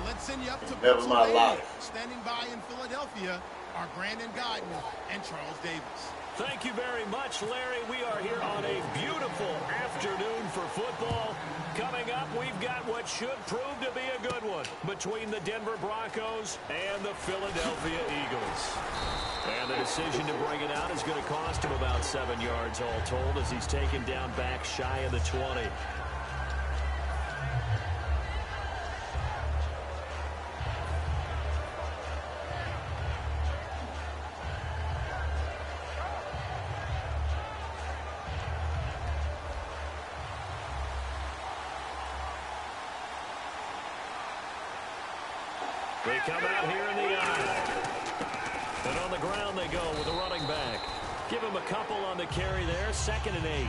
let's send you up to Never my Pennsylvania. life. Standing by in Philadelphia are Brandon Godden and Charles Davis. Thank you very much, Larry. We are here on a beautiful afternoon for football. Coming up, we've got what should prove to be a good one between the Denver Broncos and the Philadelphia Eagles. And the decision to bring it out is going to cost him about 7 yards all told as he's taken down back shy of the 20. They come out here in the eye. And on the ground they go with the running back. Give him a couple on the carry there, 2nd and 8.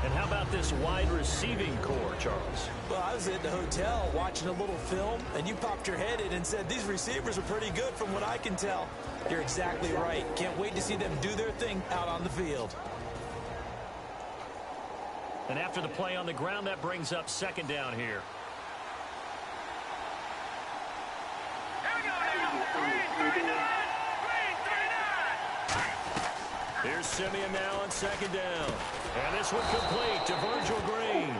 And how about this wide receiving core, Charles? Well, I was at the hotel watching a little film, and you popped your head in and said, these receivers are pretty good from what I can tell. You're exactly right. Can't wait to see them do their thing out on the field. And after the play on the ground, that brings up 2nd down here. Here's Simeon now on 2nd down. And this one complete to Virgil Green.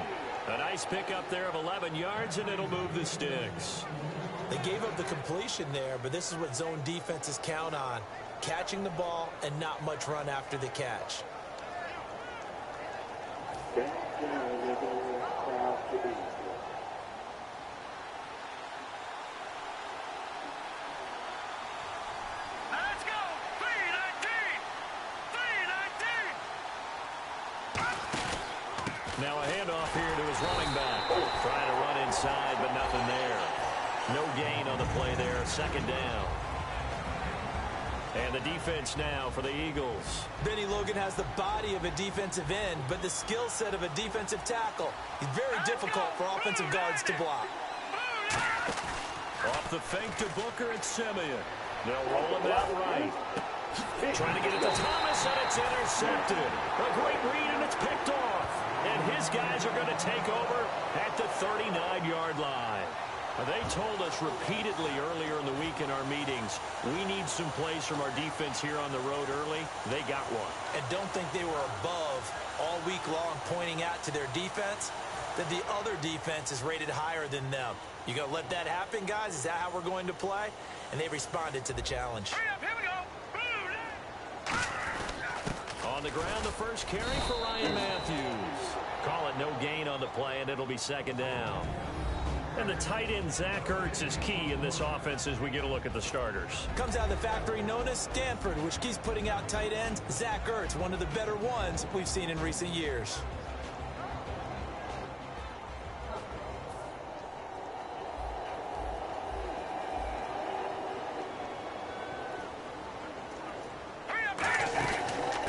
A nice pickup there of 11 yards, and it'll move the sticks. They gave up the completion there, but this is what zone defenses count on. Catching the ball and not much run after the catch. Now a handoff here to his running back. Trying to run inside, but nothing there. No gain on the play there. 2nd down. And the defense now for the Eagles. Benny Logan has the body of a defensive end, but the skill set of a defensive tackle. He's very difficult for offensive guards to block. Off the fake to Booker and Simeon. They'll roll him out right. Trying to get it to Thomas, and it's intercepted. A great read, and it's picked off. And his guys are going to take over at the 39-yard line. They told us repeatedly earlier in the week in our meetings, we need some plays from our defense here on the road early. They got one. And don't think they were above all week long pointing out to their defense that the other defense is rated higher than them. You going to let that happen, guys? Is that how we're going to play? And they responded to the challenge. Hurry up, here we go. On the ground, the first carry for Ryan Matthews. Call it no gain on the play, and it'll be 2nd down. And the tight end, Zach Ertz, is key in this offense as we get a look at the starters. Comes out of the factory known as Stanford, which keeps putting out tight ends. Zach Ertz, one of the better ones we've seen in recent years.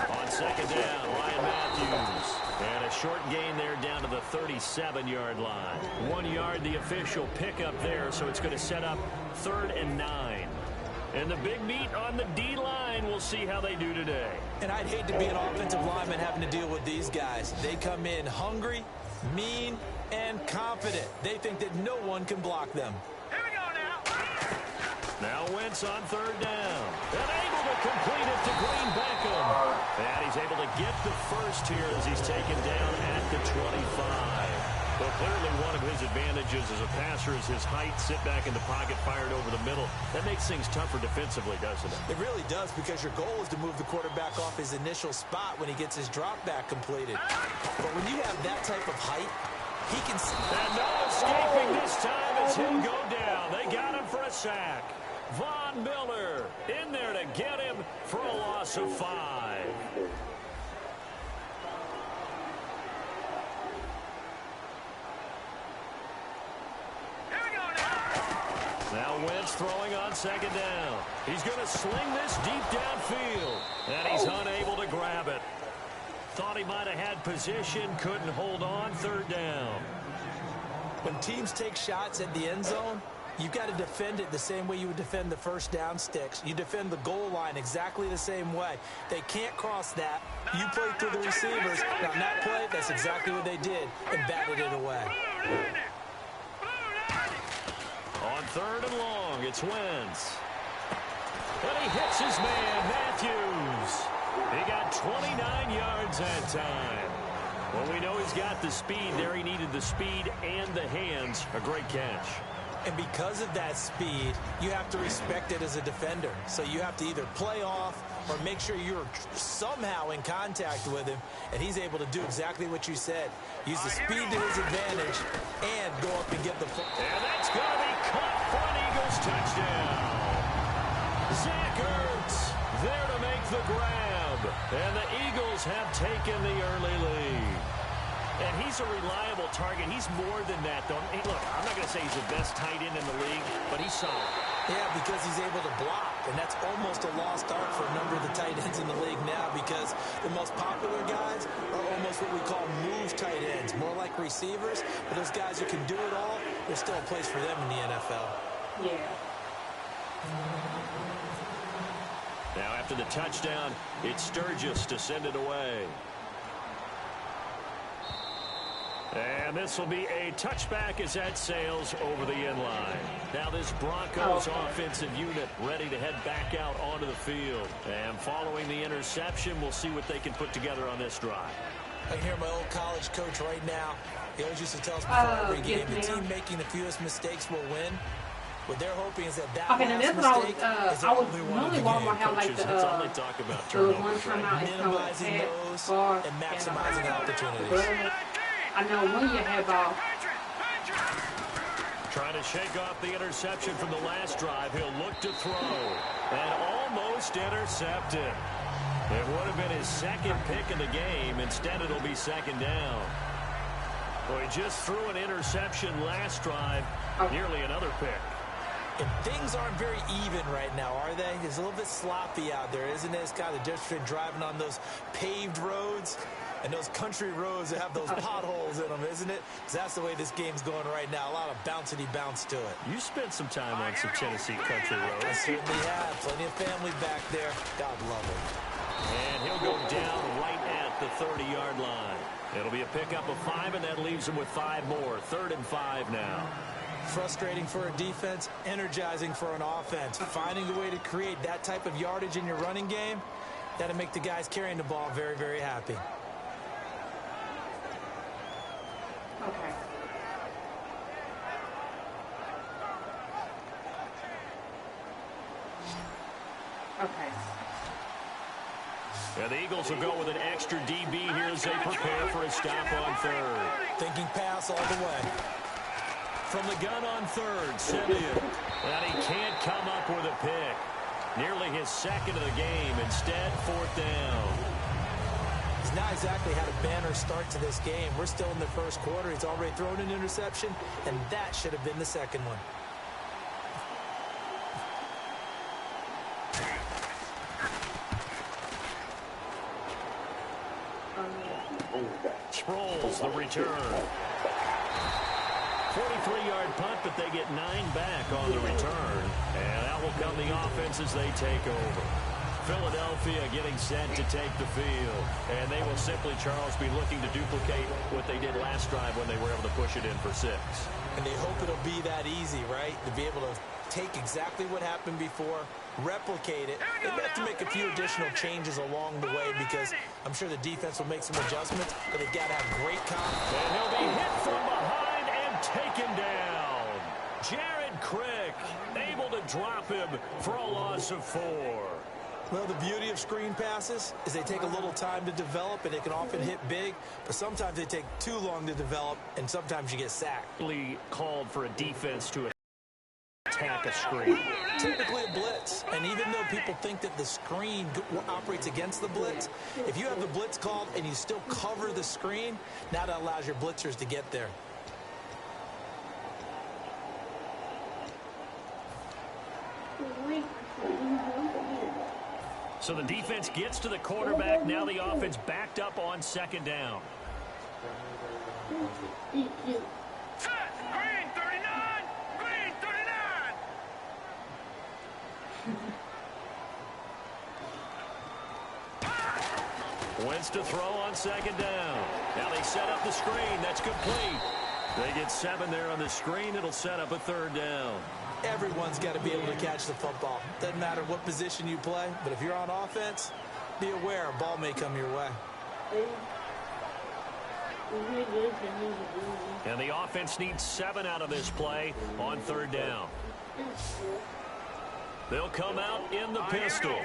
On 2nd down, Ryan Matthews. And a short gain there down to the 37-yard line. 1 yard, the official pickup there, so it's going to set up 3rd and 9. And the big meet on the D-line, we'll see how they do today. And I'd hate to be an offensive lineman having to deal with these guys. They come in hungry, mean, and confident. They think that no one can block them. Here we go now. Now Wentz on 3rd down. And able to complete it to Green Beckham. And he's able to get the first here as he's taken down at the 25. Well, clearly one of his advantages as a passer is his height. Sit back in the pocket, fired over the middle. That makes things tougher defensively, doesn't it? It really does, because your goal is to move the quarterback off his initial spot when he gets his drop back completed. But when you have that type of height, he can... And no escaping this time as he'll go down. They got him for a sack. Von Miller in there to get him for a loss of 5. Now Wentz throwing on 2nd down. He's going to sling this deep downfield. And he's unable to grab it. Thought he might have had position, couldn't hold on. 3rd down. When teams take shots at the end zone, you've got to defend it the same way you would defend the first down sticks. You defend the goal line exactly the same way. They can't cross that. You play through the receivers. Now, on that play, that's exactly what they did and batted it away. On third and long. It's Wentz. And he hits his man, Matthews. He got 29 yards that time. Well, we know he's got the speed there. He needed the speed and the hands. A great catch. And because of that speed, you have to respect it as a defender. So you have to either play off or make sure you're somehow in contact with him. And he's able to do exactly what you said. Use the speed to his advantage and go up and get the football. And that's going to be caught for an Eagles touchdown. Zach Ertz there to make the grab. And the Eagles have taken the early lead. And he's a reliable target. He's more than that, though. Hey, look, I'm not going to say he's the best tight end in the league, but he's solid. Yeah, because he's able to block, and that's almost a lost art for a number of the tight ends in the league now because the most popular guys are almost what we call move tight ends, more like receivers. But those guys who can do it all, there's still a place for them in the NFL. Yeah. Now, after the touchdown, it's Sturgis to send it away. And this will be a touchback as that sails over the end line. Now this Broncos offensive unit ready to head back out onto the field. And following the interception, we'll see what they can put together on this drive. I can hear my old college coach right now. He always used to tell us before every game, the team making the fewest mistakes will win. What they're hoping is that okay, now that's what mistake I was normally Walmart have like the that's all they talk about, one time out minimizing those and maximizing opportunities. I know when you have trying to shake off the interception from the last drive. He'll look to throw and almost intercepted. It would have been his second pick in the game. Instead, it'll be second down. Well, he just threw an interception last drive, nearly another pick. And things aren't very even right now, are they? It's a little bit sloppy out there, isn't it? It's kind of the difference between driving on those paved roads and those country roads that have those potholes in them, isn't it? Because that's the way this game's going right now. A lot of bouncy bounce to it. You spent some time on some Tennessee country roads. I certainly have. Plenty of family back there. God love it. And he'll go down right at the 30-yard line. It'll be a pickup of 5, and that leaves him with 5 more. 3rd and 5 now. Frustrating for a defense, energizing for an offense. Finding a way to create that type of yardage in your running game, that'll make the guys carrying the ball very, very happy. okay. And the Eagles will go with an extra DB here as they prepare for a stop on 3rd. Thinking pass all the way. From the gun on 3rd, Simeon. And he can't come up with a pick. Nearly his second of the game. Instead, 4th down. He's not exactly had a banner start to this game. We're still in the first quarter. He's already thrown an interception, and that should have been the second one. Sproles, the return. 43-yard punt, but they get 9 back on the return. And out will come the offense as they take over. Philadelphia getting set to take the field. And they will simply, Charles, be looking to duplicate what they did last drive when they were able to push it in for 6. And they hope it'll be that easy, right? To be able to take exactly what happened before, replicate it. They have to make a few additional changes along the way because I'm sure the defense will make some adjustments, but they've got to have great confidence. And he'll be hit from behind and taken down. Jared Crick able to drop him for a loss of 4. Well, the beauty of screen passes is they take a little time to develop, and they can often hit big, but sometimes they take too long to develop, and sometimes you get sacked. Called for a defense to attack a screen. Typically a blitz, and even though people think that the screen operates against the blitz, if you have the blitz called and you still cover the screen, now that allows your blitzers to get there. So the defense gets to the quarterback. Now the offense backed up on 2nd down. Green 39! Green 39! Wentz to throw on 2nd down. Now they set up the screen. That's complete. They get 7 there on the screen. It'll set up a 3rd down. Everyone's got to be able to catch the football. Doesn't matter what position you play, but if you're on offense, be aware a ball may come your way. And the offense needs 7 out of this play on 3rd down. They'll come out in the pistol.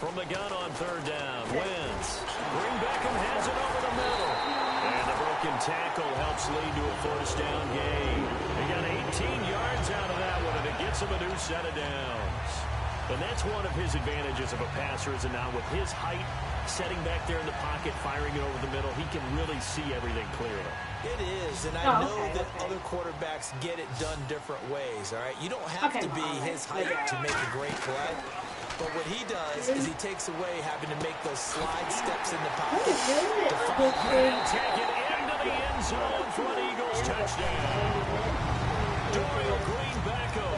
From the gun on 3rd down, Wentz. Green Beckham has it over the middle. And the broken tackle helps lead to a 1st down gain. They got 18 yards out of that one, and it gets him a new set of downs. And that's one of his advantages of a passer, is now with his height, setting back there in the pocket, firing it over the middle, he can really see everything clearly. It is, and I know that other quarterbacks get it done different ways, all right? You don't have to be his height to make a great play. But what he does is he takes away having to make those slide steps in the pocket. And take it into the end zone for an Eagles touchdown. Dorial Green Beckham,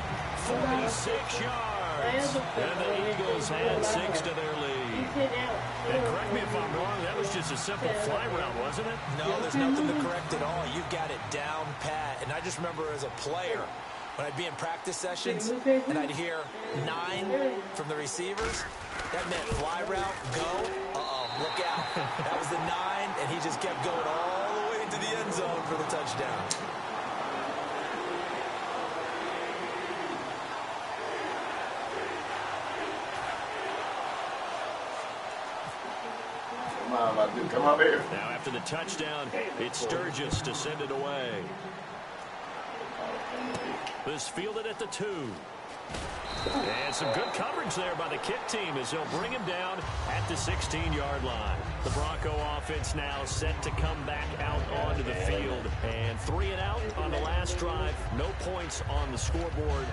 46 yards. And the Eagles had 6 to their lead. And correct me if I'm wrong, that was just a simple fly route, wasn't it? No, there's nothing to correct at all. You've got it down pat. And I just remember as a player, when I'd be in practice sessions and I'd hear 9 from the receivers, that meant fly route, go, look out. That was the 9, and he just kept going all the way into the end zone for the touchdown. Come on here. Now after the touchdown, it's Sturgis to send it away. This fielded at the 2. And some good coverage there by the kick team as they'll bring him down at the 16-yard line. The Bronco offense now set to come back out onto the field. And 3 and out on the last drive. No points on the scoreboard.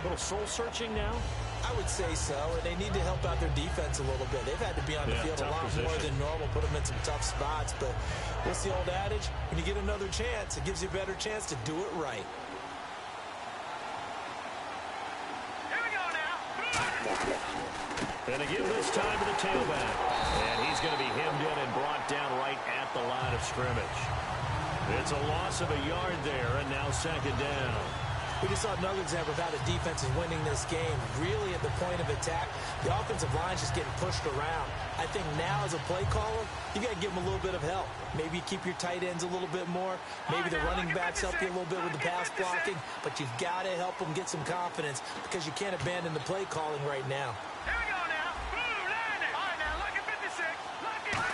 A little soul-searching now. I would say so, and they need to help out their defense a little bit. They've had to be on the field a lot more than normal, put them in some tough spots. But what's the old adage? When you get another chance, it gives you a better chance to do it right. And they give this time to the tailback. And he's going to be hemmed in and brought down right at the line of scrimmage. It's a loss of a yard there, and now 2nd down. We just saw another example of how the defense is winning this game. Really at the point of attack, the offensive line's just getting pushed around. I think now as a play caller, you got to give them a little bit of help. Maybe you keep your tight ends a little bit more. Maybe the running backs help you a little bit with the pass blocking. But you've got to help them get some confidence because you can't abandon the play calling right now. Here we go now. Blue line it. All right, now look at 56. Look at.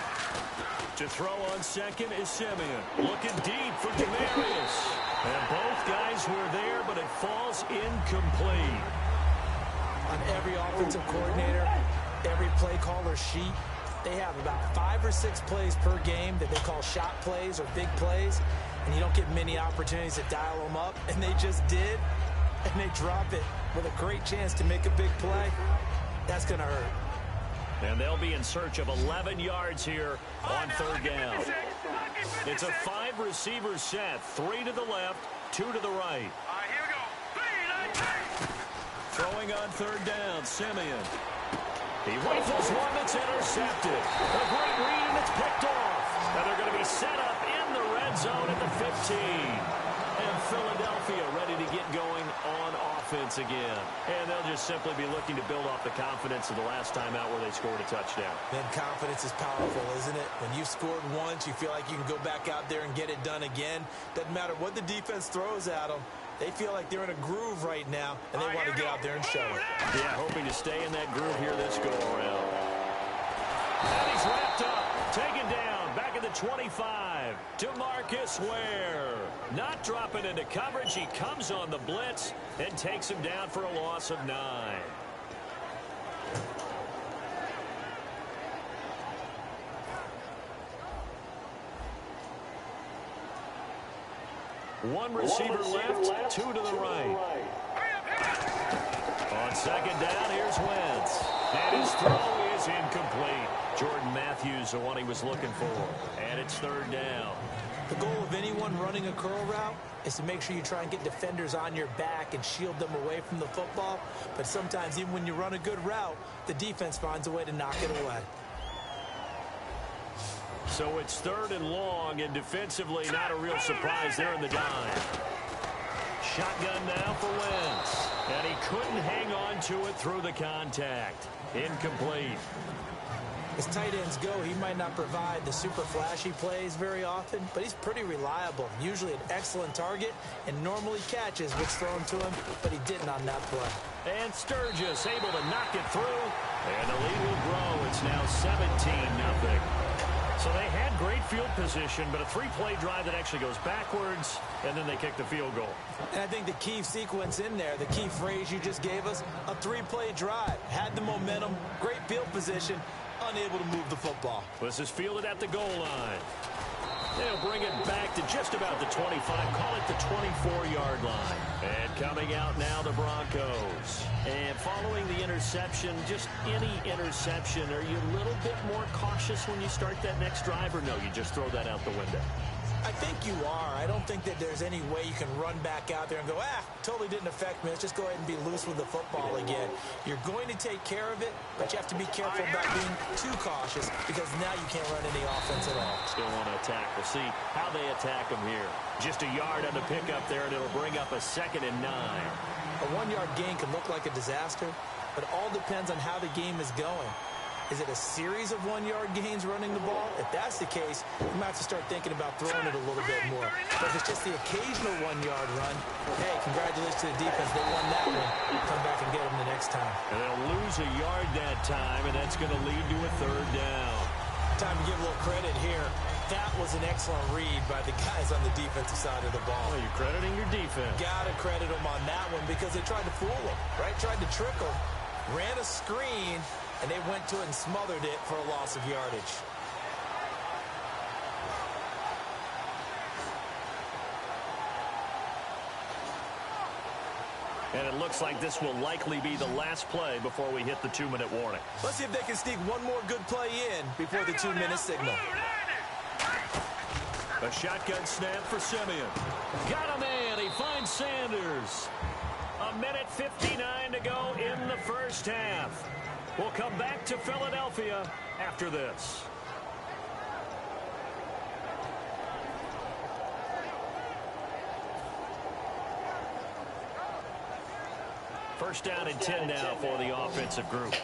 To throw on 2nd is Simeon. Looking deep for Demarius. And both guys were there, but it falls incomplete. On every offensive coordinator, every play caller sheet, they have about 5 or 6 plays per game that they call shot plays or big plays, and you don't get many opportunities to dial them up, and they just did, and they drop it with a great chance to make a big play. That's going to hurt. And they'll be in search of 11 yards here on 3rd down. It's a 5-receiver set. 3 to the left, 2 to the right. All right, here we go. Throwing on 3rd down, Simeon. He rifles one that's intercepted. A great read, and it's picked off. And they're going to be set up in the red zone at the 15. And Philadelphia ready to get going on offense again. And they'll just simply be looking to build off the confidence of the last time out where they scored a touchdown. Then confidence is powerful, isn't it? When you've scored once, you feel like you can go back out there and get it done again. Doesn't matter what the defense throws at them. They feel like they're in a groove right now, and they want to get out there and show it. Yeah, hoping to stay in that groove here this go-around. And he's wrapped up, taken down, back at the 25. DeMarcus Ware. Not dropping into coverage. He comes on the blitz and takes him down for a loss of 9. One receiver left, 2 to the right. On 2nd down, here's Wentz. And his throw is incomplete. Jordan Matthews, the one he was looking for. And it's 3rd down. The goal of anyone running a curl route is to make sure you try and get defenders on your back and shield them away from the football. But sometimes, even when you run a good route, the defense finds a way to knock it away. So it's 3rd and long, and defensively not a real surprise there in the dime. shotgun now for Wentz. And he couldn't hang on to it through the contact. Incomplete. As tight ends go, he might not provide the super flashy plays very often, but he's pretty reliable. Usually an excellent target and normally catches what's thrown to him, but he didn't on that play. And Sturgis able to knock it through. And the lead will grow. It's now 17-0. So they had great field position, but a three-play drive that actually goes backwards, and then they kick the field goal. And I think the key sequence in there, the key phrase you just gave us, a three-play drive. Had the momentum, great field position, unable to move the football. This is fielded at the goal line. They'll bring it back to just about the 25, call it the 24-yard line. And coming out now, the Broncos. And following the interception, just any interception, are you a little bit more cautious when you start that next drive, or no, you just throw that out the window? I think you are. I don't think that there's any way you can run back out there and go, totally didn't affect me. Let's just go ahead and be loose with the football again. You're going to take care of it, but you have to be careful about being too cautious because now you can't run any offense at all. Still want to attack. We'll see how they attack them here. Just a yard on the pickup there, and it'll bring up a 2nd and 9. A 1-yard gain can look like a disaster, but it all depends on how the game is going. Is it a series of 1-yard gains running the ball? If that's the case, you might have to start thinking about throwing it a little bit more. But if it's just the occasional 1-yard run, hey, congratulations to the defense. They won that one. Come back and get them the next time. And they'll lose a yard that time, and that's going to lead to a 3rd down. Time to give a little credit here. That was an excellent read by the guys on the defensive side of the ball. Well, you're crediting your defense. Got to credit them on that one because they tried to fool them, right? Tried to trick them. Ran a screen, and they went to it and smothered it for a loss of yardage. And it looks like this will likely be the last play before we hit the 2-minute warning. Let's see if they can sneak one more good play in before the 2-minute signal. A shotgun snap for Simeon. Got a man. He finds Sanders. 1:59 to go in the first half. We'll come back to Philadelphia after this. First down and 10 now for the offensive group.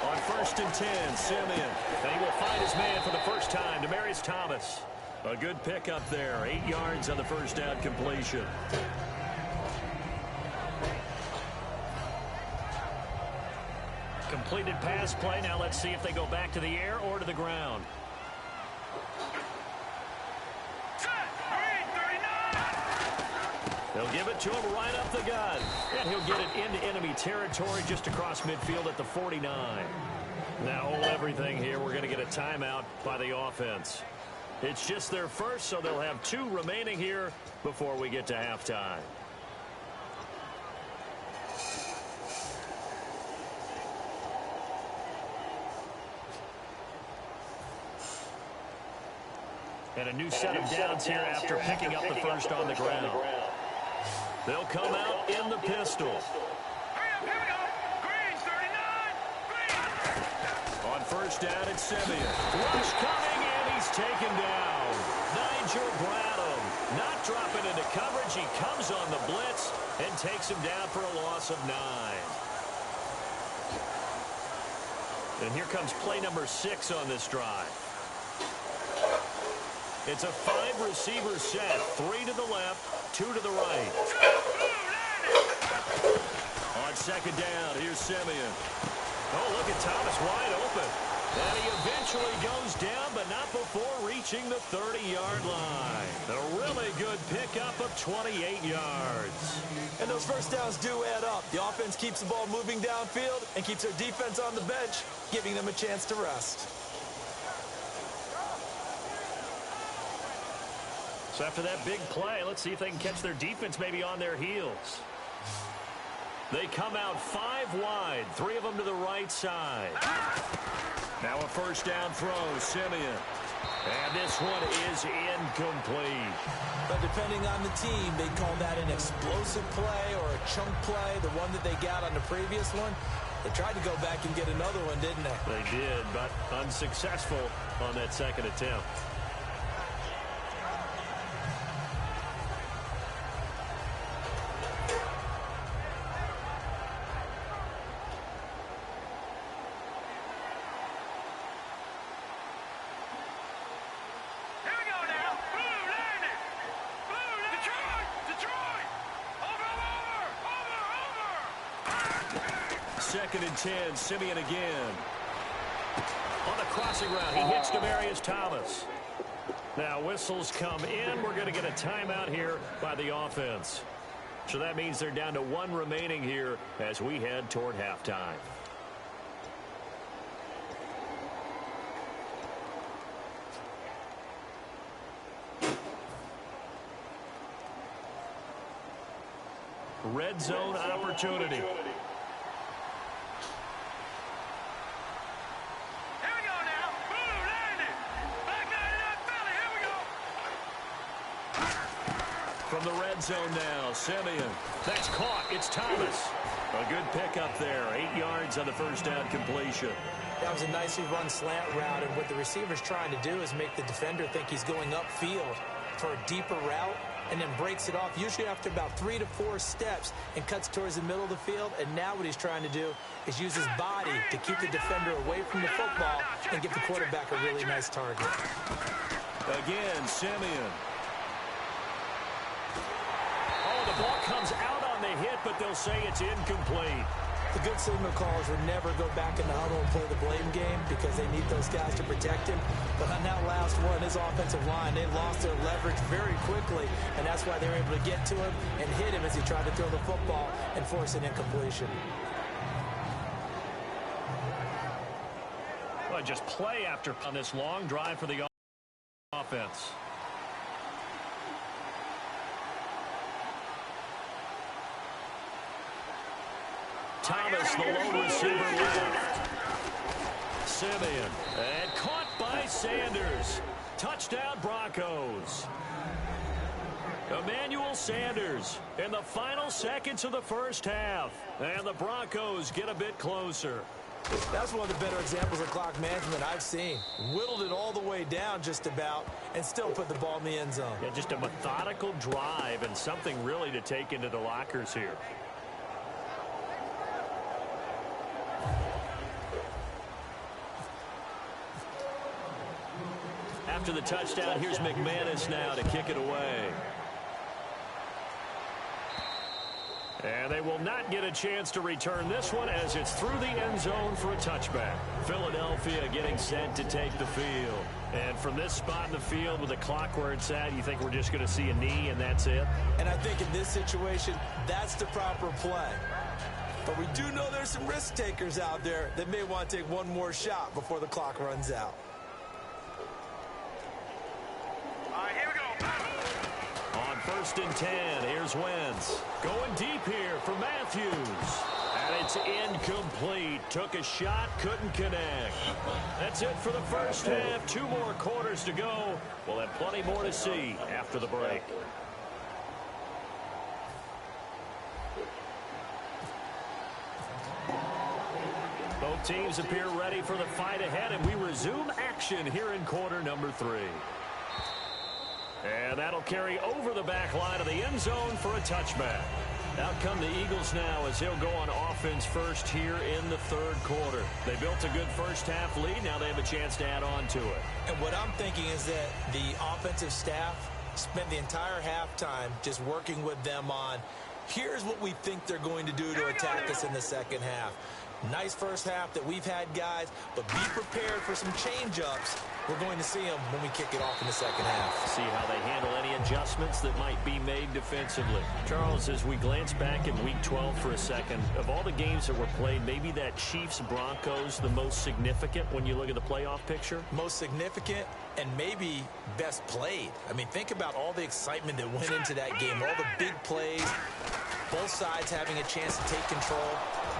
On 1st and 10, Simeon. And he will find his man for the first time, Demaryius Thomas. A good pickup there, 8 yards on the first down completion. Completed pass play. Now let's see if they go back to the air or to the ground. They'll give it to him right up the gut. And he'll get it into enemy territory just across midfield at the 49. Now hold everything here. We're going to get a timeout by the offense. It's just their first, so they'll have 2 remaining here before we get to halftime. And a new set of downs here after picking up the first on the ground. They'll come out in the pistol. On first down, it's Simeon. Rush coming, and he's taken down. Nigel Bradham not dropping into coverage. He comes on the blitz and takes him down for a loss of 9. And here comes play number 6 on this drive. It's a 5-receiver set. 3 to the left, 2 to the right. On second down, here's Simeon. Oh, look at Thomas wide open. And he eventually goes down, but not before reaching the 30-yard line. A really good pickup of 28 yards. And those first downs do add up. The offense keeps the ball moving downfield and keeps their defense on the bench, giving them a chance to rest. So after that big play, let's see if they can catch their defense maybe on their heels. They come out 5 wide, 3 of them to the right side. Now a first down throw, Simeon. And this one is incomplete. But depending on the team, they call that an explosive play or a chunk play, the one that they got on the previous one. They tried to go back and get another one, didn't they? They did, but unsuccessful on that second attempt. Second and 10, Simeon again. On the crossing route, he hits Demaryius Thomas. Now whistles come in. We're going to get a timeout here by the offense. So that means they're down to one remaining here as we head toward halftime. Red zone opportunity. From the red zone now, Simeon. That's caught. It's Thomas. A good pickup there. 8 yards on the first down completion. That was a nicely run slant route, and what the receiver's trying to do is make the defender think he's going upfield for a deeper route, and then breaks it off, usually after about 3 to 4 steps, and cuts towards the middle of the field. And now what he's trying to do is use his body to keep the defender away from the football and give the quarterback a really nice target. Again, Simeon. The ball comes out on the hit, but they'll say it's incomplete. The good signal callers would never go back in the huddle and play the blame game because they need those guys to protect him. But on that last one, his offensive line, they lost their leverage very quickly, and that's why they were able to get to him and hit him as he tried to throw the football and force an incompletion. Well, just play after on this long drive for the offense. Thomas, the lone receiver left. Simeon, and caught by Sanders. Touchdown, Broncos. Emmanuel Sanders in the final seconds of the first half. And the Broncos get a bit closer. That's one of the better examples of clock management I've seen. Whittled it all the way down just about and still put the ball in the end zone. Yeah, just a methodical drive and something really to take into the lockers here. After the touchdown, here's McManus now to kick it away. And they will not get a chance to return this one as it's through the end zone for a touchback. Philadelphia getting set to take the field. And from this spot in the field with the clock where it's at, you think we're just going to see a knee and that's it? And I think in this situation, that's the proper play. But we do know there's some risk takers out there that may want to take one more shot before the clock runs out. On 1st and 10, here's Wentz. Going deep here for Matthews. And it's incomplete. Took a shot, couldn't connect. That's it for the first half. 2 more quarters to go. We'll have plenty more to see after the break. Both teams appear ready for the fight ahead, and we resume action here in quarter number 3. And that'll carry over the back line of the end zone for a touchback. Out come the Eagles now as they'll go on offense first here in the 3rd quarter. They built a good first half lead. Now they have a chance to add on to it. And what I'm thinking is that the offensive staff spent the entire halftime just working with them on, here's what we think they're going to do to attack us in the second half. Nice first half that we've had, guys, but be prepared for some change-ups. We're going to see them when we kick it off in the second half. See how they handle any adjustments that might be made defensively. Charles, as we glance back in Week 12 for a second, of all the games that were played, maybe that Chiefs-Broncos the most significant when you look at the playoff picture? Most significant and maybe best played. I mean, think about all the excitement that went into that game, all the big plays, both sides having a chance to take control,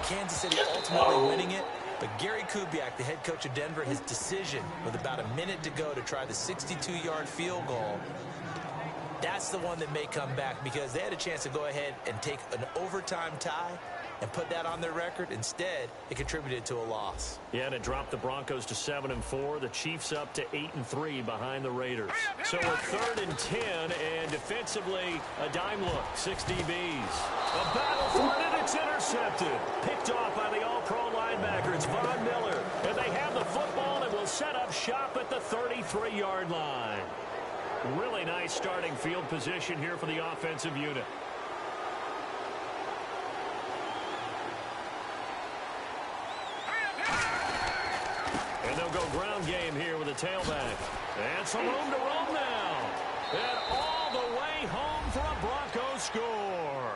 Kansas City ultimately winning it. But Gary Kubiak, the head coach of Denver, his decision with about a minute to go to try the 62-yard field goal, that's the one that may come back because they had a chance to go ahead and take an overtime tie and put that on their record. Instead, it contributed to a loss. Yeah, and it dropped the Broncos to 7-4. The Chiefs up to 8-3 behind the Raiders. So we're 3rd and 10, and defensively, a dime look. 6 DBs. A battle for it, and it's intercepted. Picked off by the all-pro linebacker. It's Von Miller. And they have the football and will set up shop at the 33-yard line. Really nice starting field position here for the offensive unit. And they'll go ground game here with a tailback. And some room to roam now. And all the way home for a Broncos score.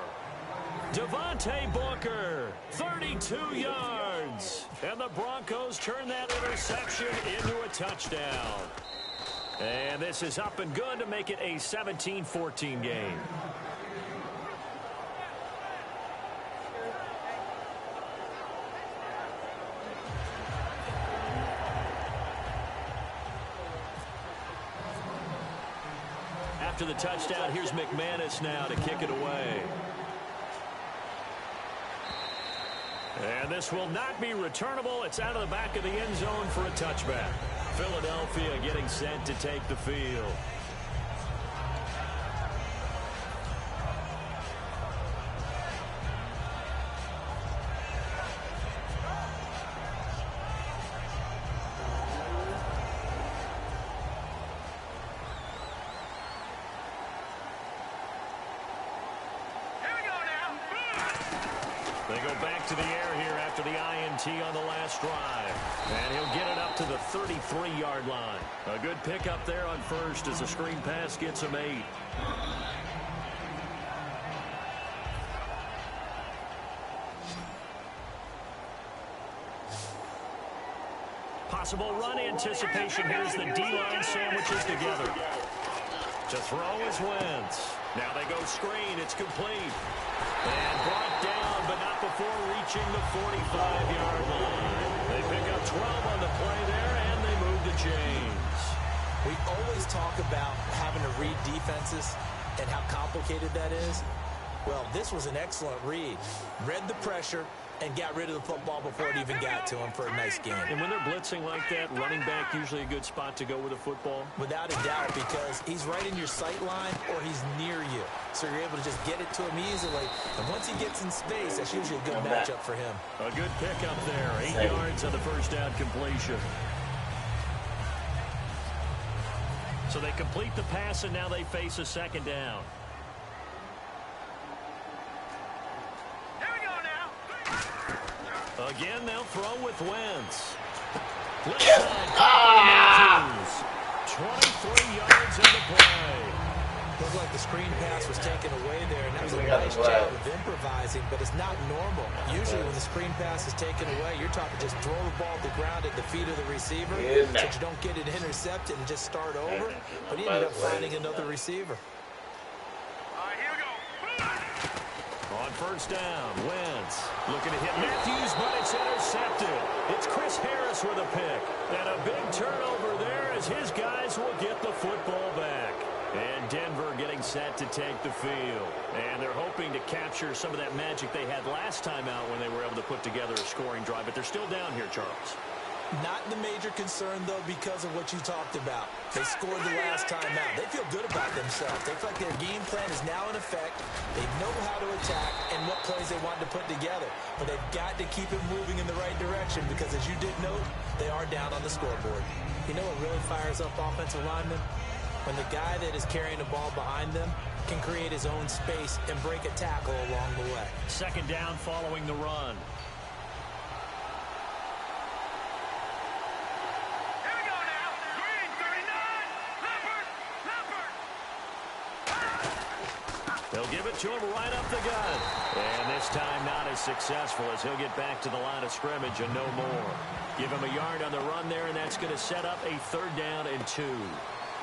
Devontae Booker, 32 yards. And the Broncos turn that interception into a touchdown. And this is up and good to make it a 17-14 game. After the touchdown, here's McManus now to kick it away. And this will not be returnable. It's out of the back of the end zone for a touchback. Philadelphia getting set to take the field. They go back to the air here after the INT on the last drive. And he'll get it up to the 33-yard line. A good pickup there on first as the screen pass gets him 8. Possible run anticipation. Here's the D-line sandwiches together. To throw is Wentz. Now they go screen. It's complete. And brought down, but not before reaching the 45-yard line. They pick up 12 on the play there, and they move the chains. We always talk about having to read defenses and how complicated that is. Well, this was an excellent read. Read the pressure and got rid of the football before it even got to him for a nice game. And when they're blitzing like that, running back usually a good spot to go with the football? Without a doubt, because he's right in your sight line or he's near you. So you're able to just get it to him easily. And once he gets in space, that's usually a good matchup for him. A good pickup there. 8 yards on the first down completion. So they complete the pass, and now they face a second down. Again, they'll throw with Wentz. Left side, Matthews. 23 yards in the play. Looked like the screen pass was taken away there, and that was a nice job of improvising, but it's not normal. Usually when the screen pass is taken away, you're talking just throw the ball to the ground at the feet of the receiver so that you don't get it intercepted and just start over. But he ended up finding another receiver. On first down, Wentz looking to hit Matthews, but it's intercepted. It's Chris Harris with a pick. And a big turnover there as his guys will get the football back. And Denver getting set to take the field. And they're hoping to capture some of that magic they had last time out when they were able to put together a scoring drive. But they're still down here, Charles. Not the major concern, though, because of what you talked about. They scored the last time out. They feel good about themselves. They feel like their game plan is now in effect. They know how to attack and what plays they want to put together. But they've got to keep it moving in the right direction because, as you did note, they are down on the scoreboard. You know what really fires up offensive linemen? When the guy that is carrying the ball behind them can create his own space and break a tackle along the way. Second down following the run. They'll give it to him right up the gut. And this time not as successful as he'll get back to the line of scrimmage and no more. Give him a yard on the run there, and that's going to set up a 3rd down and 2.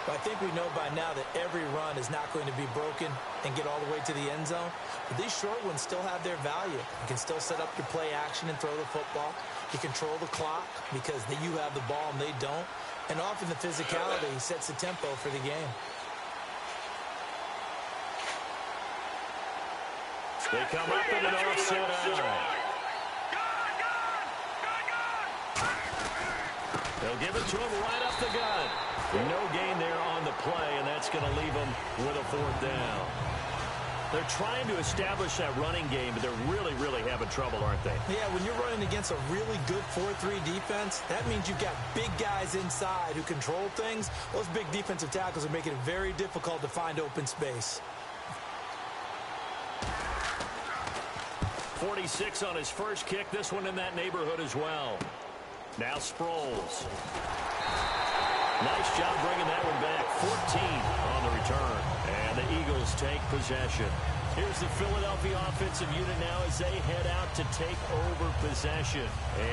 I think we know by now that every run is not going to be broken and get all the way to the end zone. But these short ones still have their value. You can still set up your play action and throw the football. You control the clock because you have the ball and they don't. And often the physicality sets the tempo for the game. They come up in an offset eye. They'll give it to him right up the gut. No gain there on the play, and that's going to leave them with a fourth down. They're trying to establish that running game, but they're really, really having trouble, aren't they? Yeah, when you're running against a really good 4-3 defense, that means you've got big guys inside who control things. Those big defensive tackles are making it very difficult to find open space. 46 on his first kick. This one in that neighborhood as well. Now Sproles. Nice job bringing that one back. 14 on the return. And the Eagles take possession. Here's the Philadelphia offensive unit now as they head out to take over possession.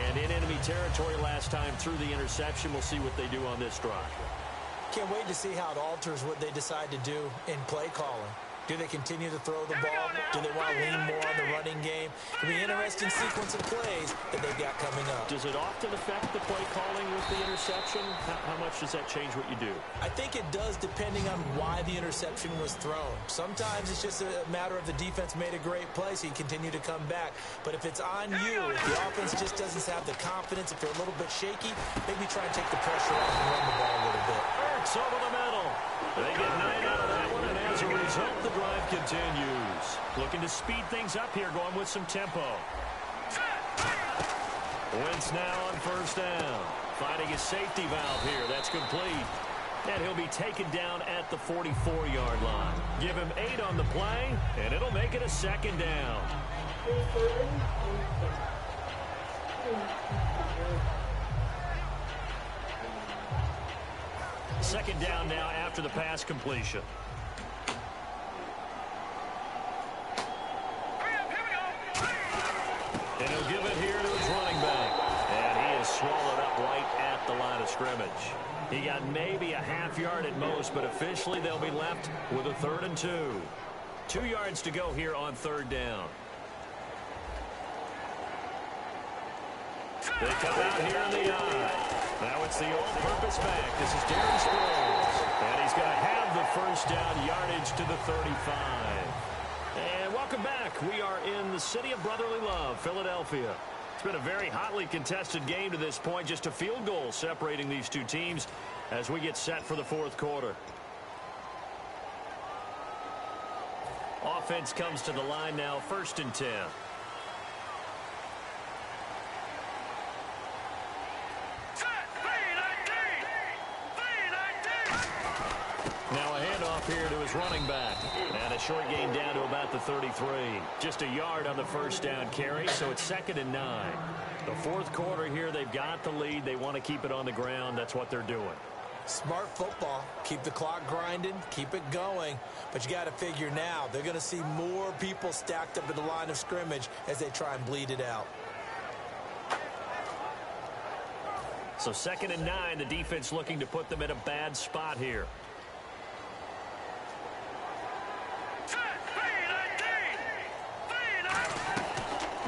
And in enemy territory last time through the interception. We'll see what they do on this drive. Can't wait to see how it alters what they decide to do in play calling. Do they continue to throw the ball? Do they want to lean more on the running game? It'll be an interesting sequence of plays that they've got coming up. Does it often affect the play calling with the interception? How much does that change what you do? I think it does depending on why the interception was thrown. Sometimes it's just a matter of the defense made a great play, so you continue to come back. But if it's on you, if the offense just doesn't have the confidence, if they're a little bit shaky, maybe try and take the pressure off and run the ball a little bit. Ertz over the middle. They get 9 out of that one, and as a result, the drive continues. Looking to speed things up here, going with some tempo. Wentz now on first down. Finding his safety valve here. That's complete. And he'll be taken down at the 44-yard line. Give him 8 on the play, and it'll make it a second down. Second down now after the pass completion. And he'll give it here to his running back. And he is swallowed up right at the line of scrimmage. He got maybe a half yard at most, but officially they'll be left with a 3rd and 2. 2 yards to go here on 3rd down. They come out here in the eye. Now it's the all-purpose back. This is Darren Sproles. And he's going to have the first down, yardage to the 35. And welcome back. We are in the city of brotherly love, Philadelphia. It's been a very hotly contested game to this point. Just a field goal separating these two teams as we get set for the 4th quarter. Offense comes to the line now, 1st and 10. Now a handoff here to his running back. And a short gain down to about the 33. Just a yard on the first down carry, so it's 2nd and 9. The 4th quarter here, they've got the lead. They want to keep it on the ground. That's what they're doing. Smart football. Keep the clock grinding. Keep it going. But you got to figure now, they're going to see more people stacked up at the line of scrimmage as they try and bleed it out. So 2nd and 9, the defense looking to put them in a bad spot here.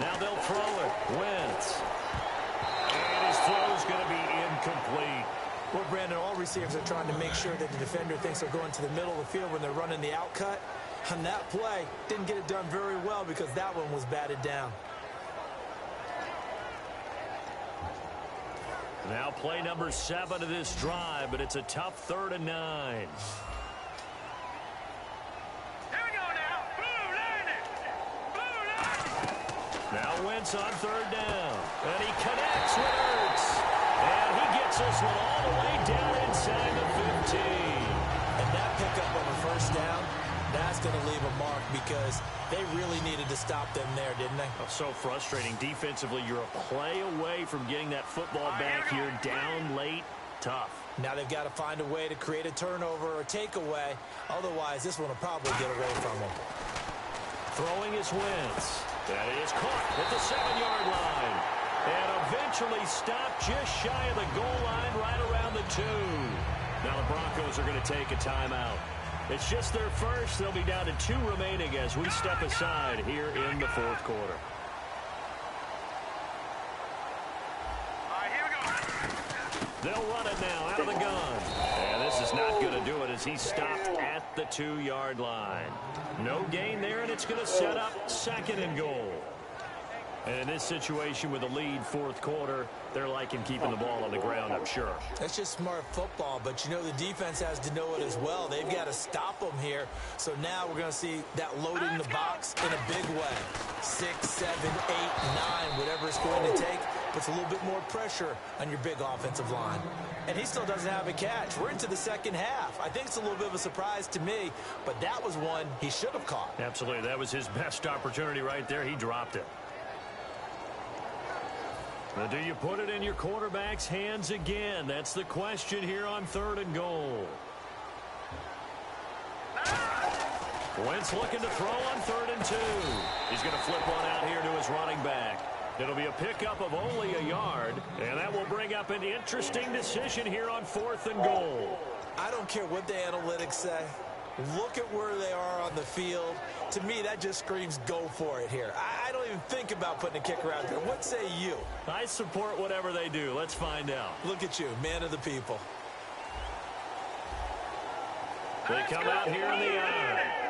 Now they'll throw it. Wentz. And his throw's going to be incomplete. Well, Brandon, all receivers are trying to make sure that the defender thinks they're going to the middle of the field when they're running the out cut. On that play, didn't get it done very well because that one was batted down. Now play number 7 of this drive, but it's a tough 3rd and 9. Now Wentz on 3rd down. And he connects with Ertz. And he gets this one all the way down inside the 15. And that pickup on the first down, that's going to leave a mark because they really needed to stop them there, didn't they? Oh, so frustrating. Defensively, you're a play away from getting that football back here. Down late, tough. Now they've got to find a way to create a turnover or takeaway. Otherwise, this one will probably get away from them. Throwing is Wentz. That is caught at the 7-yard line. And eventually stopped just shy of the goal line right around the 2. Now the Broncos are going to take a timeout. It's just their first. They'll be down to 2 remaining as we step aside here in the 4th quarter. They'll run it now out of the gun. And this this is not going to do it as he's stopped at the 2-yard line. No gain there, and it's going to set up 2nd and goal. And in this situation with a lead 4th quarter, they're liking keeping the ball on the ground, I'm sure. That's just smart football, but you know the defense has to know it as well. They've got to stop them here. So now we're going to see that loading the box in a big way. 6, 7, 8, 9, whatever it's going to take, puts a little bit more pressure on your big offensive line. And he still doesn't have a catch. We're into the second half. I think it's a little bit of a surprise to me, but that was one he should have caught. Absolutely. That was his best opportunity right there. He dropped it. Now, do you put it in your quarterback's hands again? That's the question here on 3rd and goal. Wentz looking to throw on 3rd and 2. He's going to flip one out here to his running back. It'll be a pickup of only a yard, and that will bring up an interesting decision here on 4th and goal. I don't care what the analytics say. Look at where they are on the field. To me, that just screams go for it here. I don't even think about putting a kicker out there. What say you? I support whatever they do. Let's find out. Look at you, man of the people. They come out here in the eye.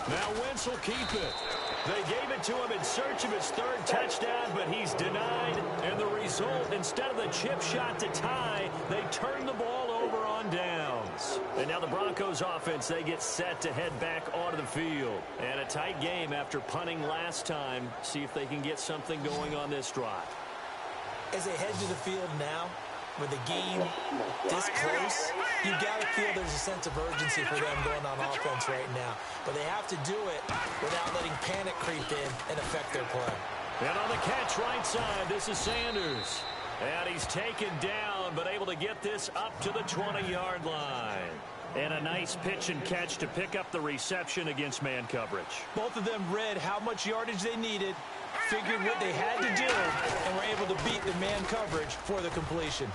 Now Wentz will keep it. They gave it to him in search of his 3rd touchdown, but he's denied. And the result, instead of the chip shot to tie, they turn the ball over on downs. And now the Broncos offense, they get set to head back onto the field. And a tight game after punting last time. See if they can get something going on this drive. As they head to the field now, with the game this close, you've got to feel there's a sense of urgency for them going on offense right now. But they have to do it without letting panic creep in and affect their play. And on the catch right side, this is Sanders. And he's taken down, but able to get this up to the 20-yard line. And a nice pitch and catch to pick up the reception against man coverage. Both of them read how much yardage they needed, figured what they had to do, and were able to beat the man coverage for the completion.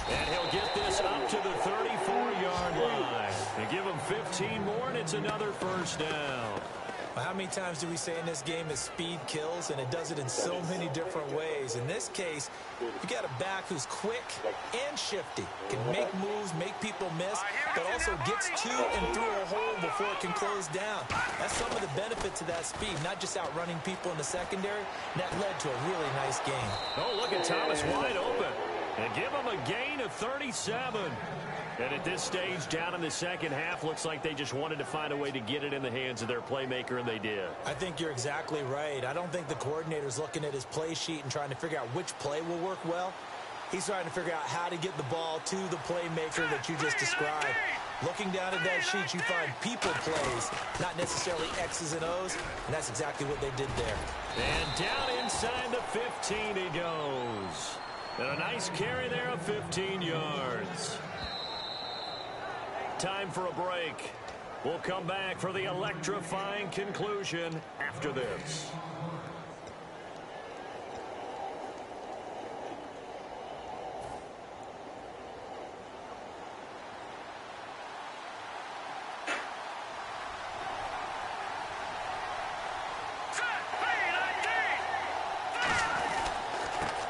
And he'll get this up to the 34-yard line. And give him 15 more, and it's another 1st down. Well, how many times do we say in this game that speed kills, and it does it in so many different ways? In this case, you got a back who's quick and shifty, can make moves, make people miss, but also gets to and through a hole before it can close down. That's some of the benefits of that speed, not just outrunning people in the secondary. And that led to a really nice game. Oh, look at Thomas wide open. And give him a gain of 37. And at this stage, down in the second half, looks like they just wanted to find a way to get it in the hands of their playmaker, and they did. I think you're exactly right. I don't think the coordinator's looking at his play sheet and trying to figure out which play will work well. He's trying to figure out how to get the ball to the playmaker that you just described. Looking down at that sheet, you find people plays, not necessarily X's and O's, and that's exactly what they did there. And down inside the 15 he goes. And a nice carry there of 15 yards. Time for a break. We'll come back for the electrifying conclusion after this.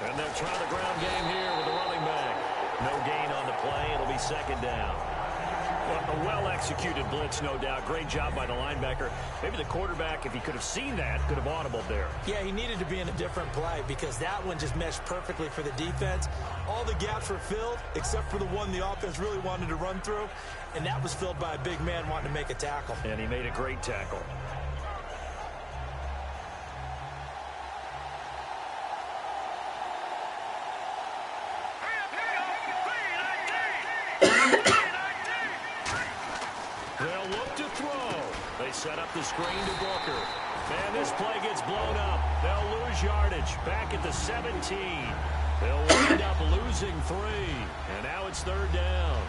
And they're trying the ground game here with the running back. No gain on the play. It'll be 2nd down. A well-executed blitz, no doubt. Great job by the linebacker. Maybe the quarterback, if he could have seen that, could have audibled there. Yeah, he needed to be in a different play because that one just meshed perfectly for the defense. All the gaps were filled except for the one the offense really wanted to run through, and that was filled by a big man wanting to make a tackle. And he made a great tackle. Set up the screen to Booker. And this play gets blown up. They'll lose yardage back at the 17. They'll wind up losing 3. And now it's 3rd down.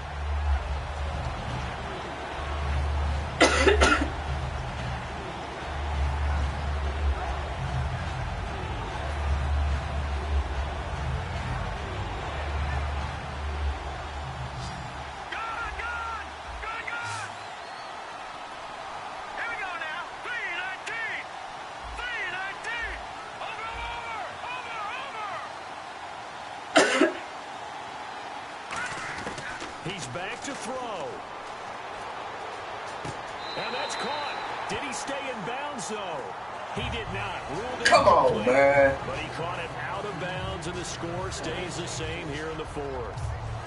He's back to throw. And that's caught. Did he stay in bounds, though? He did not. Come on, man. But he caught it out of bounds, and the score stays the same here in the fourth.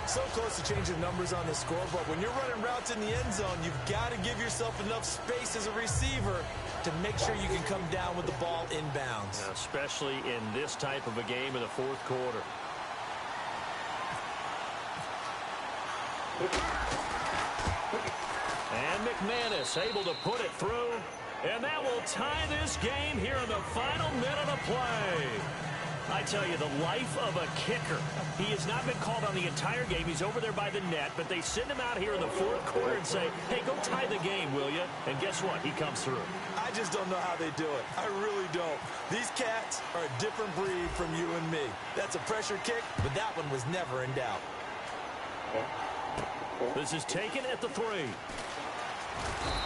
So close to changing numbers on the scoreboard. When you're running routes in the end zone, you've got to give yourself enough space as a receiver to make sure you can come down with the ball inbounds. Now, especially in this type of a game in the fourth quarter. And McManus able to put it through. And that will tie this game here in the final minute of play. I tell you, the life of a kicker. He has not been called on the entire game. He's over there by the net, but they send him out here in the fourth quarter and say, hey, go tie the game, will you? And guess what? He comes through. I just don't know how they do it. I really don't. These cats are a different breed from you and me. That's a pressure kick, but that one was never in doubt. This is taken at the 3.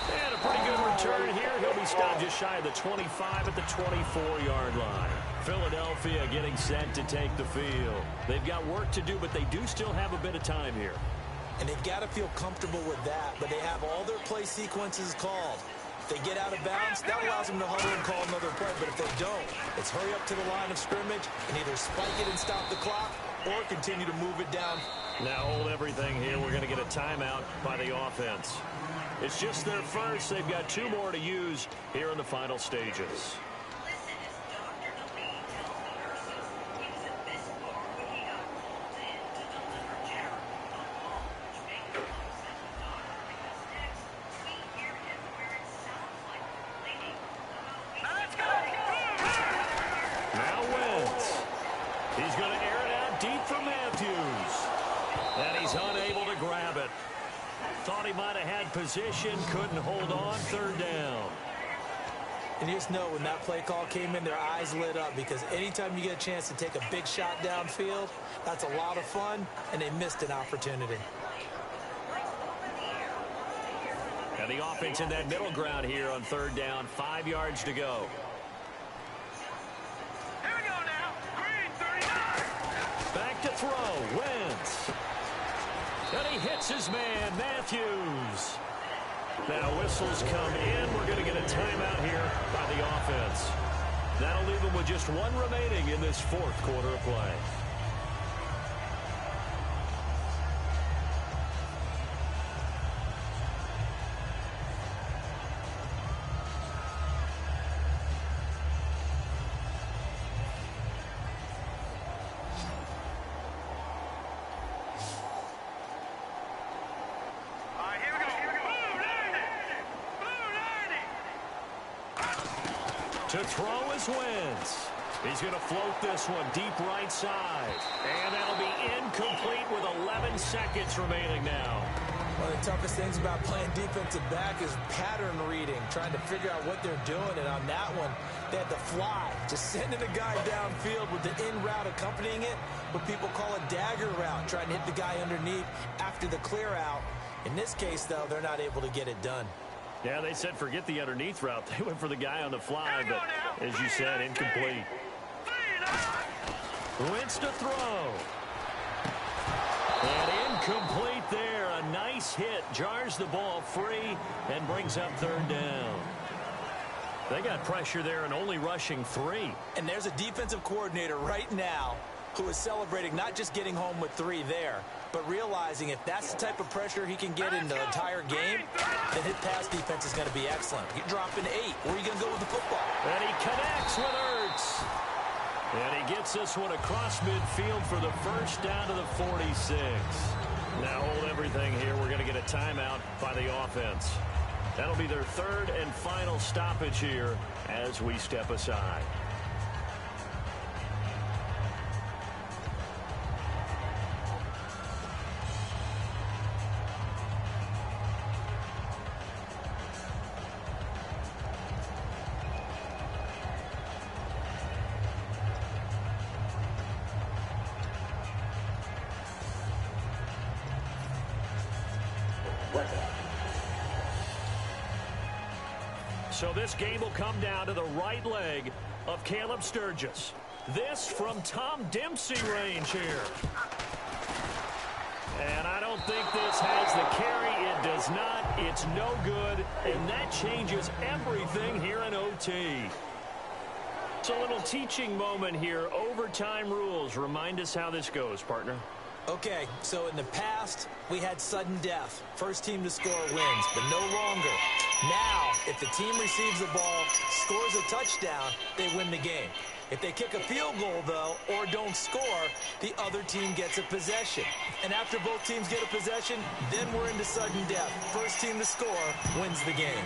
And a pretty good return here. He'll be stopped just shy of the 25 at the 24-yard line. Philadelphia getting set to take the field. They've got work to do, but they do still have a bit of time here. And they've got to feel comfortable with that, but they have all their play sequences called. If they get out of bounds, that allows them to huddle and call another play. But if they don't, it's hurry up to the line of scrimmage and either spike it and stop the clock or continue to move it down. Now hold everything here. We're going to get a timeout by the offense. It's just their first. They've got 2 more to use here in the final stages. Now Wentz. He's going to air it out deep for Matthews. And he's unable to grab it. Thought he might have had position, couldn't hold on, 3rd down. And you just know when that play call came in, their eyes lit up because anytime you get a chance to take a big shot downfield, that's a lot of fun, and they missed an opportunity. And the offense in that middle ground here on 3rd down, 5 yards to go. Here we go now. Green 39. Back to throw, Wentz. And he hits his man, Matthews. Now whistles come in. We're going to get a timeout here by the offense. That'll leave them with just 1 remaining in this 4th quarter of play. To throw is Wentz. He's going to float this one deep right side. And that'll be incomplete with 11 seconds remaining now. One of the toughest things about playing defensive back is pattern reading, trying to figure out what they're doing. And on that one, they had to fly, just sending a guy downfield with the in route accompanying it, what people call a dagger route, trying to hit the guy underneath after the clear out. In this case, though, they're not able to get it done. Yeah, they said forget the underneath route. They went for the guy on the fly, but as you said, incomplete. Wentz to throw. And incomplete there. A nice hit. Jars the ball free and brings up 3rd down. They got pressure there and only rushing 3. And there's a defensive coordinator right now who is celebrating not just getting home with 3 there, but realizing if that's the type of pressure he can get in the entire game, then his pass defense is going to be excellent. You're dropping 8. Where are you going to go with the football? And he connects with Ertz. And he gets this one across midfield for the first down to the 46. Now hold everything here. We're going to get a timeout by the offense. That'll be their 3rd and final stoppage here as we step aside. So this game will come down to the right leg of Caleb Sturgis. This from Tom Dempsey range here. And I don't think this has the carry. It does not. It's no good. And that changes everything here in OT. It's a little teaching moment here. Overtime rules. Remind us how this goes, partner. Okay, so in the past, we had sudden death. First team to score wins, but no longer. Now, if the team receives the ball, scores a touchdown, they win the game. If they kick a field goal, though, or don't score, the other team gets a possession. And after both teams get a possession, then we're into sudden death. First team to score wins the game.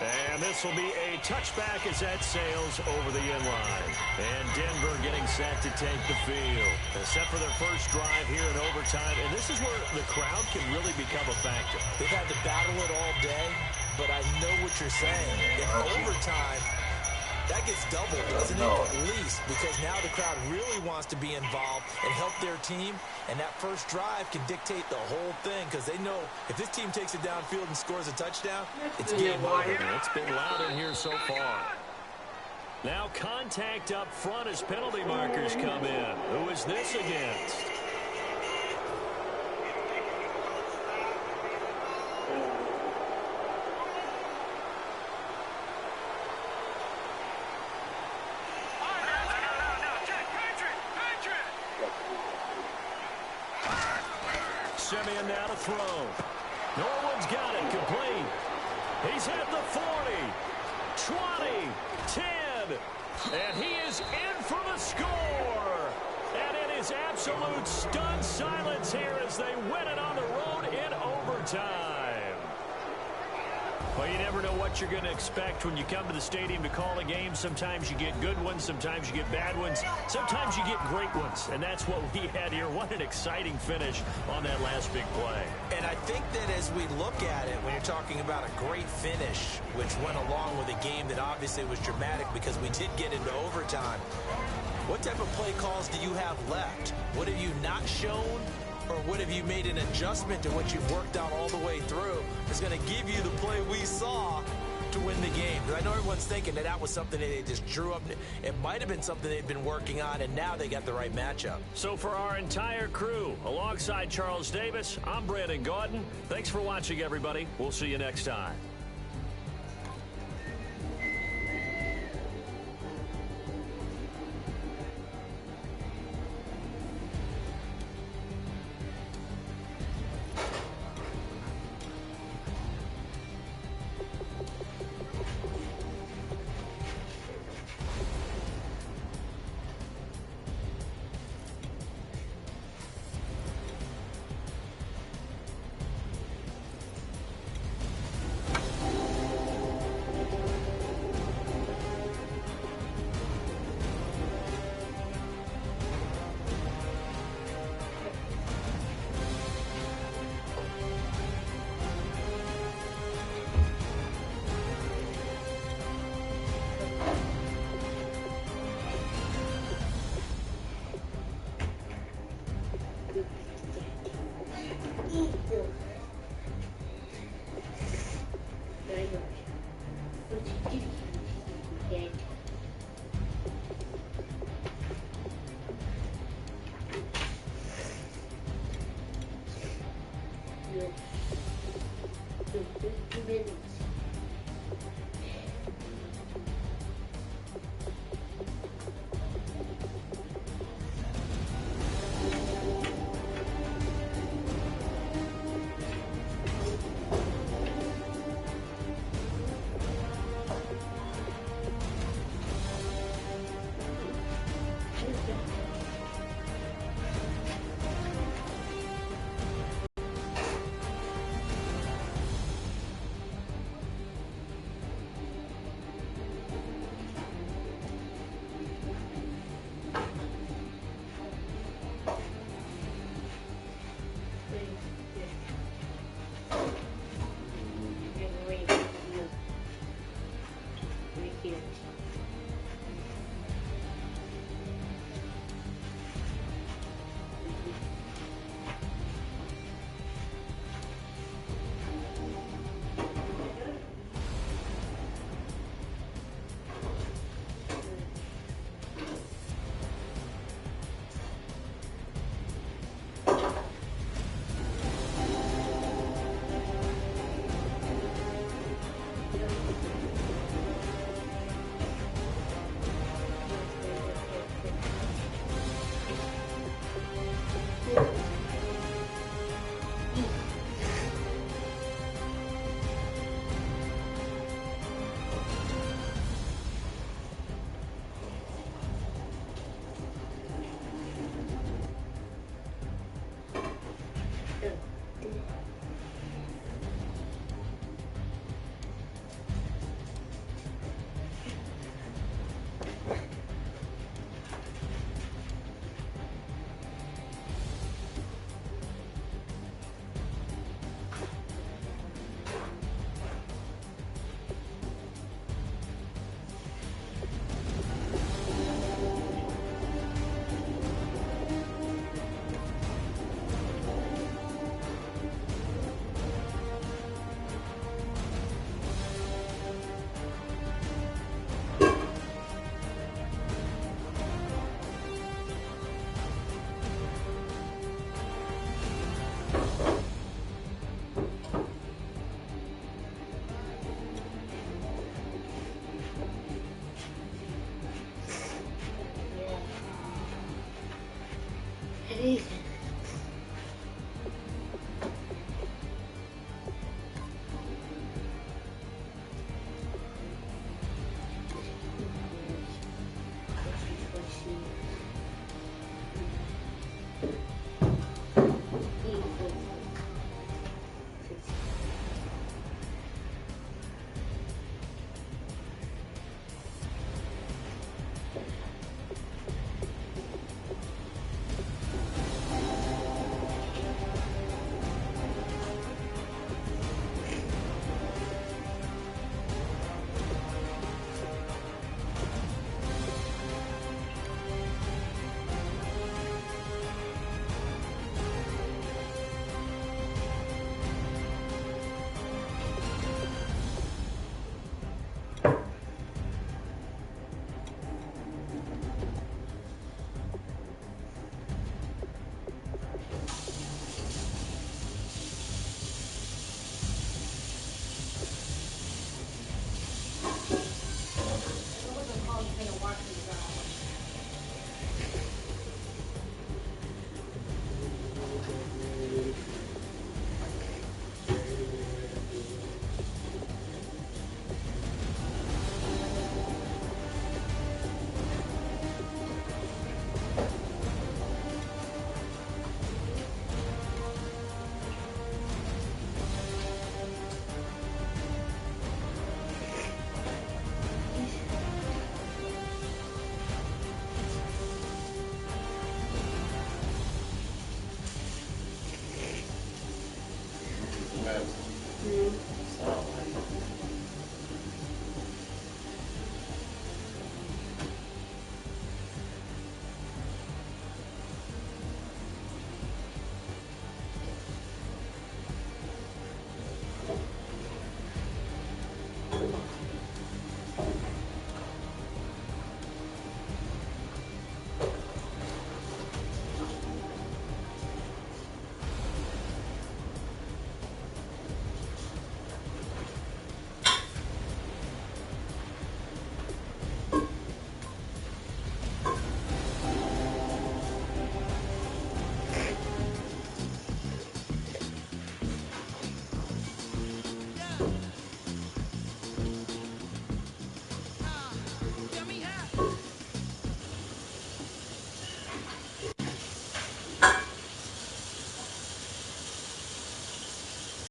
And this will be a touchback as that sails over the end line. And Denver getting set to take the field. They're set for their first drive here in overtime. And this is where the crowd can really become a factor. They've had to battle it all day, but I know what you're saying. In overtime, that gets doubled, doesn't it? At least, because now the crowd really wants to be involved and help their team. And that first drive can dictate the whole thing because they know if this team takes it downfield and scores a touchdown, it's game over. It's been loud in here so far. Now contact up front as penalty markers come in. Who is this against? Simeon now to throw. Norwood's got it, complete. He's at the 40, 20, 10, and he is in for the score. And it is absolute stunned silence here as they win it on the road in overtime. Well, you never know what you're going to expect when you come to the stadium to call a game. Sometimes you get good ones. Sometimes you get bad ones. Sometimes you get great ones. And that's what we had here. What an exciting finish on that last big play. And I think that as we look at it, when you're talking about a great finish, which went along with a game that obviously was dramatic because we did get into overtime, what type of play calls do you have left? What have you not shown? Or what have you made an adjustment to what you've worked out all the way through that's going to give you the play we saw to win the game? Because I know everyone's thinking that was something that they just drew up. It might have been something they've been working on, and now they got the right matchup. So for our entire crew, alongside Charles Davis, I'm Brandon Gaudin. Thanks for watching, everybody. We'll see you next time. Jesus.